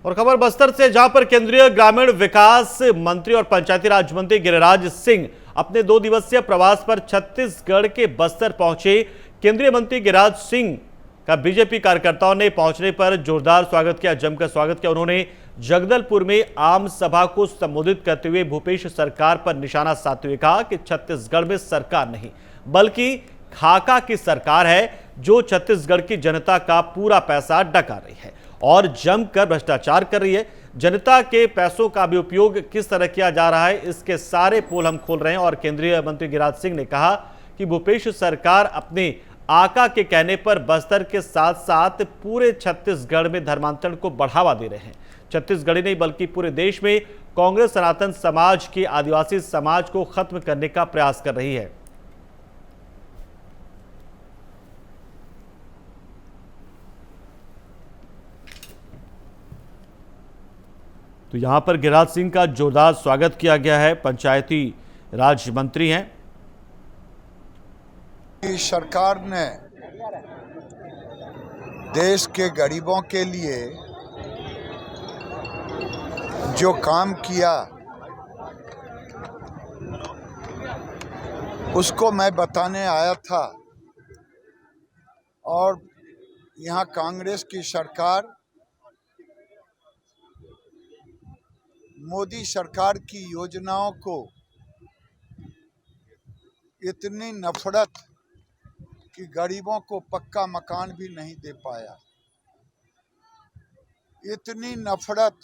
और खबर बस्तर से, जहां पर केंद्रीय ग्रामीण विकास मंत्री और पंचायती राज मंत्री गिरिराज सिंह अपने 2 दिवसीय प्रवास पर छत्तीसगढ़ के बस्तर पहुंचे। केंद्रीय मंत्री गिरिराज सिंह का बीजेपी कार्यकर्ताओं ने पहुंचने पर जोरदार स्वागत किया, जमकर स्वागत किया। उन्होंने जगदलपुर में आम सभा को संबोधित करते हुए भूपेश सरकार पर निशाना साधते हुए कहा कि छत्तीसगढ़ में सरकार नहीं बल्कि खाका की सरकार है, जो छत्तीसगढ़ की जनता का पूरा पैसा डका रही है और जमकर भ्रष्टाचार कर रही है। जनता के पैसों का भी उपयोग किस तरह किया जा रहा है, इसके सारे पोल हम खोल रहे हैं। और केंद्रीय मंत्री गिरिराज सिंह ने कहा कि भूपेश सरकार अपने आका के कहने पर बस्तर के साथ साथ पूरे छत्तीसगढ़ में धर्मांतरण को बढ़ावा दे रहे हैं। छत्तीसगढ़ नहीं बल्कि पूरे देश में कांग्रेस सनातन समाज के आदिवासी समाज को खत्म करने का प्रयास कर रही है। तो यहां पर गिरिराज सिंह का जोरदार स्वागत किया गया है। पंचायती राज मंत्री हैं। सरकार ने देश के गरीबों के लिए जो काम किया उसको मैं बताने आया था। और यहाँ कांग्रेस की सरकार मोदी सरकार की योजनाओं को इतनी नफरत कि गरीबों को पक्का मकान भी नहीं दे पाया, इतनी नफरत।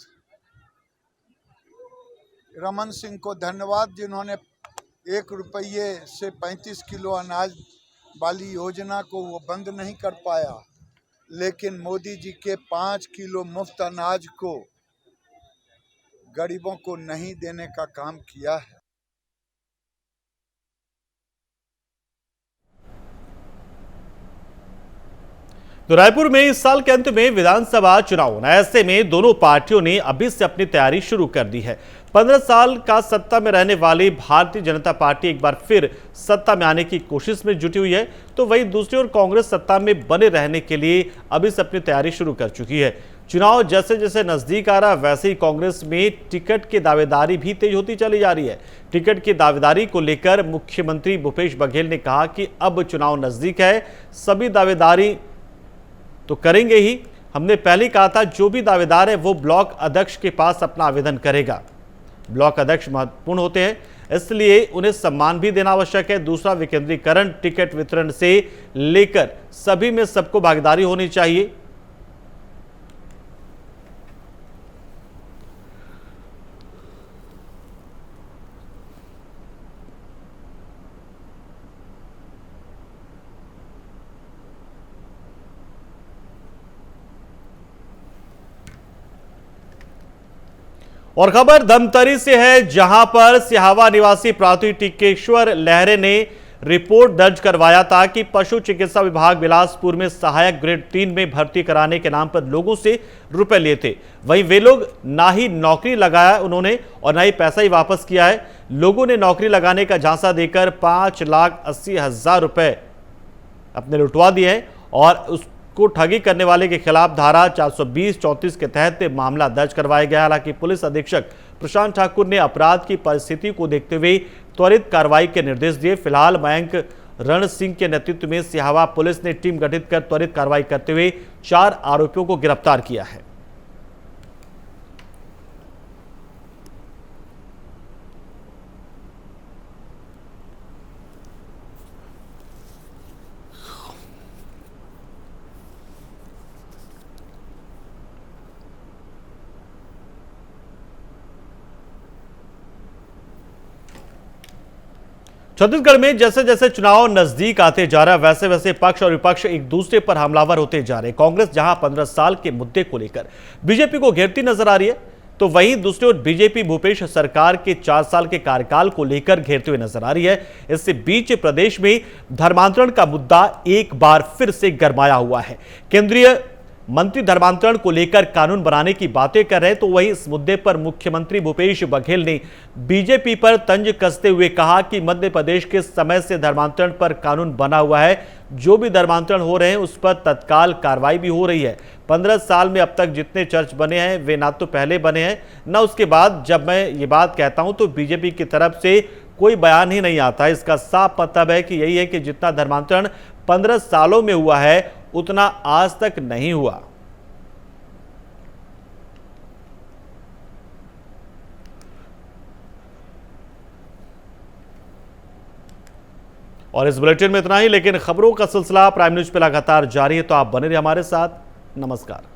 रमन सिंह को धन्यवाद जिन्होंने 1 रुपये से 35 किलो अनाज वाली योजना को वो बंद नहीं कर पाया, लेकिन मोदी जी के 5 किलो मुफ्त अनाज को गरीबों को नहीं देने का काम किया है। तो रायपुर में इस साल के अंत में विधानसभा चुनाव होना है। ऐसे में दोनों पार्टियों ने अभी से अपनी तैयारी शुरू कर दी है। 15 साल का सत्ता में रहने वाली भारतीय जनता पार्टी एक बार फिर सत्ता में आने की कोशिश में जुटी हुई है, तो वहीं दूसरी ओर कांग्रेस सत्ता में बने रहने के लिए अभी से अपनी तैयारी शुरू कर चुकी है। चुनाव जैसे जैसे नजदीक आ रहा वैसे ही कांग्रेस में टिकट की दावेदारी भी तेज होती चली जा रही है। टिकट की दावेदारी को लेकर मुख्यमंत्री भूपेश बघेल ने कहा कि अब चुनाव नजदीक है, सभी दावेदारी तो करेंगे ही। हमने पहले कहा था जो भी दावेदार है वो ब्लॉक अध्यक्ष के पास अपना आवेदन करेगा। ब्लॉक अध्यक्ष महत्वपूर्ण होते हैं, इसलिए उन्हें सम्मान भी देना आवश्यक है। दूसरा, विकेंद्रीकरण, टिकट वितरण से लेकर सभी में सबको भागीदारी होनी चाहिए। और खबर धमतरी से है, जहां पर सिहावा निवासी प्राथी टिकेश्वर लहरे ने रिपोर्ट दर्ज करवाया था कि पशु चिकित्सा विभाग बिलासपुर में सहायक ग्रेड 3 में भर्ती कराने के नाम पर लोगों से रुपए लिए थे। वहीं वे लोग ना ही नौकरी लगाया उन्होंने और ना ही पैसा ही वापस किया है। लोगों ने नौकरी लगाने का झांसा देकर 5,80,000 रुपए अपने लुटवा दिए हैं और उसको ठगी करने वाले के खिलाफ धारा 420-34 के तहत मामला दर्ज करवाया गया। हालांकि पुलिस अधीक्षक प्रशांत ठाकुर ने अपराध की परिस्थिति को देखते हुए त्वरित कार्रवाई के निर्देश दिए। फिलहाल मयंक रण सिंह के नेतृत्व में सिहावा पुलिस ने टीम गठित कर त्वरित कार्रवाई करते हुए 4 आरोपियों को गिरफ्तार किया है। छत्तीसगढ़ में जैसे जैसे चुनाव नजदीक आते जा रहा है वैसे वैसे पक्ष और विपक्ष एक दूसरे पर हमलावर होते जा रहे हैं। कांग्रेस जहां 15 साल के मुद्दे को लेकर बीजेपी को घेरती नजर आ रही है, तो वहीं दूसरी ओर बीजेपी भूपेश सरकार के 4 साल के कार्यकाल को लेकर घेरते हुए नजर आ रही है। इससे बीच प्रदेश में धर्मांतरण का मुद्दा एक बार फिर से गरमाया हुआ है। केंद्रीय मंत्री धर्मांतरण को लेकर कानून बनाने की बातें कर रहे हैं, तो वहीं इस मुद्दे पर मुख्यमंत्री भूपेश बघेल ने बीजेपी पर तंज कसते हुए कहा कि मध्य प्रदेश के समय से धर्मांतरण पर कानून बना हुआ है। जो भी धर्मांतरण हो रहे हैं उस पर तत्काल कार्रवाई भी हो रही है। 15 साल में अब तक जितने चर्च बने हैं वे ना तो पहले बने हैं ना उसके बाद। जब मैं ये बात कहता हूं तो बीजेपी की तरफ से कोई बयान ही नहीं आता। इसका साफ मतलब है कि यही है कि जितना धर्मांतरण 15 सालों में हुआ है उतना आज तक नहीं हुआ। और इस बुलेटिन में इतना ही, लेकिन खबरों का सिलसिला प्राइम न्यूज पे लगातार जारी है, तो आप बने रहिए हमारे साथ। नमस्कार।